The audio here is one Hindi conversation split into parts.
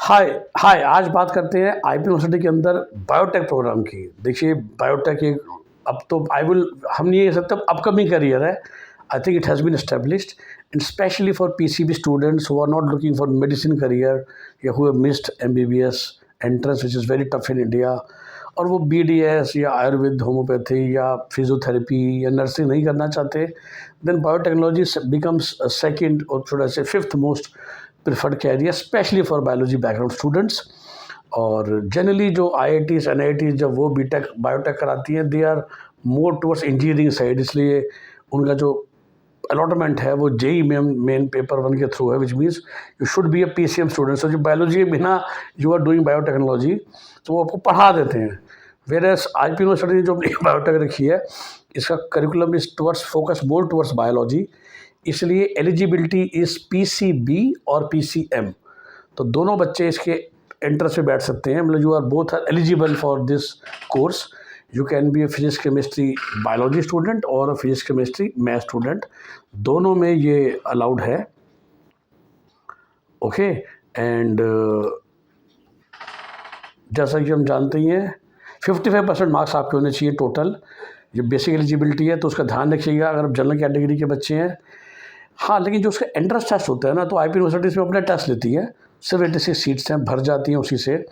हाय हाय आज बात करते हैं आईपी यूनिवर्सिटी के अंदर बायोटेक प्रोग्राम की। देखिए बायोटेक एक अब तो आई विल हम नहीं कह सकते अपकमिंग करियर है। I think it has been established and especially for PCB students who are not looking for medicine career या who have missed MBBS entrance which is very tough in India, और वो बीडीएस या आयुर्वेद होम्योपैथी या फिजियोथेरेपी या नर्सिंग नहीं करना चाहते, देन बायोटेक्नोलॉजी बिकम्स सेकंड और थोड़ा से fifth most preferred career specially for biology background students. और जनरली जो आईआईटीज़ एनआईटीज़ जब वो बीटेक बायोटेक कराती हैं they are more towards engineering side, इसलिए उनका जो अलॉटमेंट है वो जेई मेन पेपर 1 के थ्रू है, which means you should be a PCM student. So जो बायोलॉजी के बिना यू आर डूइंग बायोटेक्नोलॉजी तो वो आपको पढ़ा देते हैं। वेरएस आईपी यूनिवर्सिटी ने जो अपनी बायोटेक रखी है इसका curriculum is towards focus more towards biology, इसलिए एलिजिबिलिटी इज़ पीसीबी और पीसीएम। तो दोनों बच्चे इसके एंट्रेंस में बैठ सकते हैं, मतलब you are both are eligible for this course. You can be a physics chemistry biology student और a physics chemistry math student, दोनों में ये अलाउड है। ओके एंड जैसा कि हम जानते ही हैं 55% मार्क्स आपके होने चाहिए टोटल। जो बेसिक एलिजिबिलिटी है तो उसका ध्यान रखिएगा अगर आप जनरल कैटेगरी के बच्चे हैं। हाँ, लेकिन जो उसका एंट्रेंस टेस्ट होता है ना, तो आईपी यूनिवर्सिटी इसमें अपना टेस्ट लेती है, सिर्फ 86 सीट्स हैं, भर जाती हैं उसी से।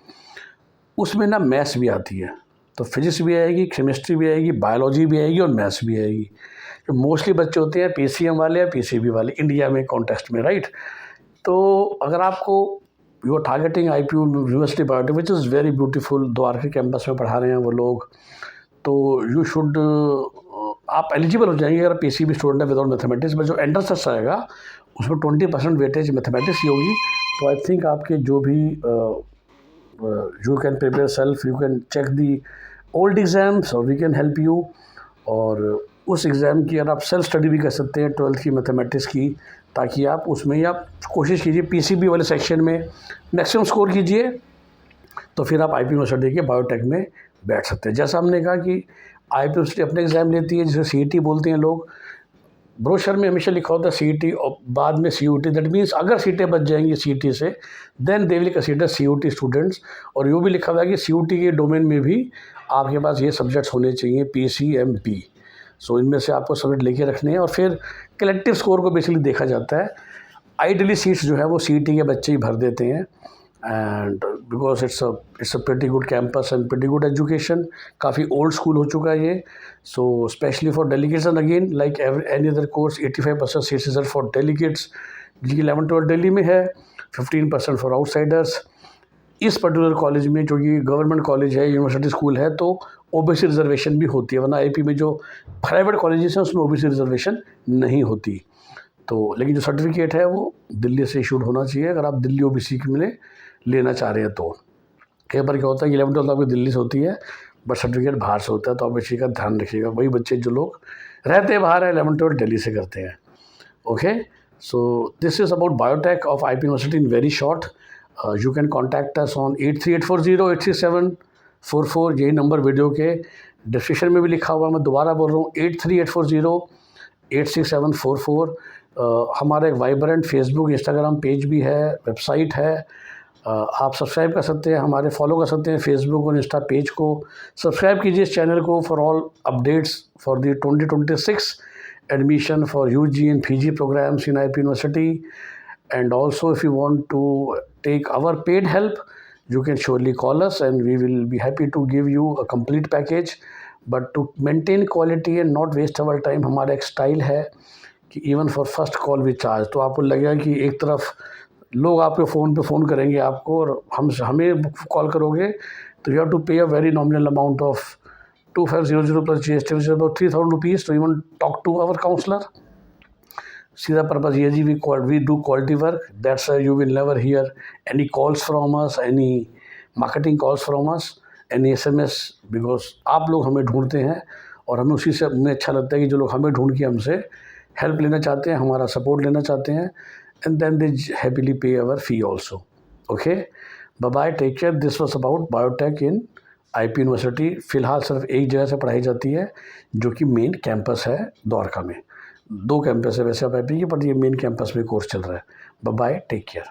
उसमें ना मैथ्स भी आती है, तो फिजिक्स भी आएगी, केमिस्ट्री भी आएगी, बायोलॉजी भी आएगी और मैथ्स भी आएगी। जो मोस्टली बच्चे होते हैं पीसीएम वाले या पीसीबी वाले इंडिया में कॉन्टेस्ट में, राइट। तो अगर आपको you are targeting IP university biotech which is very beautiful, Dwarka campus में पढ़ा रहे हैं वो लोग, तो यू शुड आप एलिजिबल हो जाएंगे अगर पीसीबी स्टूडेंट है विदाउट मैथमेटिक्स में। जो एंट्रेंस टेस्ट आएगा उसमें 20% वेटेज मैथमेटिक्स की होगी। तो आई थिंक आपके जो भी you can prepare self, you can check the old exams और वी कैन हेल्प यू। और उस एग्ज़ाम की अगर आप सेल्फ स्टडी भी कर सकते हैं 12th की मैथमेटिक्स की, ताकि आप उसमें ही आप कोशिश कीजिए पीसीबी वाले सेक्शन में मैक्सिमम स्कोर कीजिए, तो फिर आप आईपी यूनिवर्सिटी के बायोटेक में बैठ सकते हैं। जैसा हमने कहा कि आईपी यूनिवर्सिटी अपने एग्ज़ाम लेती है जिसे सीईटी बोलते हैं लोग। ब्रोशर में हमेशा लिखा होता है सीईटी और बाद में सीयूटी, दैट मीन्स अगर सीटें बच जाएंगी सीईटी से then they will consider CUET students. और यूँ भी लिखा हुआ है कि सीयूटी के डोमेन में भी आपके पास ये सब्जेक्ट्स होने चाहिए पीसीएमपी। सो इनमें से आपको सब्जेक्ट लेके रखने हैं और फिर कलेक्टिव स्कोर को बेसिकली देखा जाता है। आइडियली सीट्स जो है वो सीईटी के बच्चे ही भर देते हैं, and because it's a pretty good campus and pretty good education. काफ़ी ओल्ड स्कूल हो चुका है ये। So specially for delegates and again like any other course 85% seats reserve for delegates, जिनकी 11-12 दिल्ली में है, 15% फॉर आउटसाइडर्स। इस पर्टिकुलर कॉलेज में जो कि गवर्नमेंट कॉलेज है, यूनिवर्सिटी स्कूल है, तो ओबीसी रिजर्वेशन भी होती है, वरना आईपी में जो प्राइवेट कॉलेजेस हैं उसमें ओबीसी रिजर्वेशन नहीं होती। तो लेकिन जो सर्टिफिकेट है वो दिल्ली से इशूड होना चाहिए अगर आप दिल्ली ओबीसी के में लेना चाह रहे हैं। तो कई बार क्या होता है कि 11th-12th आपकी दिल्ली से होती है बट सर्टिफिकेट बाहर से होता है, तो आप इसी का ध्यान रखिएगा। वही बच्चे जो लोग रहते हैं बाहर हैं 11th-12th दिल्ली से करते हैं। Okay, so this is about biotech of IP university in very short. You can contact us on 8384083744। यही नंबर वीडियो के डिस्क्रिप्शन में भी लिखा हुआ, मैं दोबारा बोल रहा हूँ 8384086744। हमारा एक वाइब्रेंट फेसबुक इंस्टाग्राम पेज भी है, वेबसाइट है, आप सब्सक्राइब कर सकते हैं, हमारे फॉलो कर सकते हैं फेसबुक और इंस्टा पेज को। सब्सक्राइब कीजिए इस चैनल को for all updates for the 2026 admission for UG and PG programmes in IP university. And also if you want to take our paid help you can surely call us and we will be happy to give you a complete package, but to maintain quality and not waste our time हमारा एक स्टाइल है कि इवन फॉर फर्स्ट कॉल भी चार्ज। तो आपको लगेगा कि एक तरफ लोग आपके फ़ोन पे फ़ोन करेंगे आपको और हमें कॉल करोगे, तो you have to pay a very nominal amount of 2500 plus GST which is about 3000 rupees to even talk to our counsellor. सीधा पर्पज़ ये जी we do quality work, that's you will never hear any calls from us, any marketing calls from us, any SMS, because आप लोग हमें ढूंढते हैं और हमें उसी से हमें अच्छा लगता है कि जो लोग हमें ढूंढ के हमसे हेल्प लेना चाहते हैं, हमारा सपोर्ट लेना चाहते हैं, and then they happily pay our fee also. Okay, bye bye, take care. This was about biotech in IP university. फ़िलहाल सिर्फ एक जगह से पढ़ाई जाती है जो कि मेन कैंपस है द्वारका में। 2 कैंपस है वैसे आप आईपी की, बट ये मेन कैंपस में कोर्स चल रहा है। Bye bye, take care.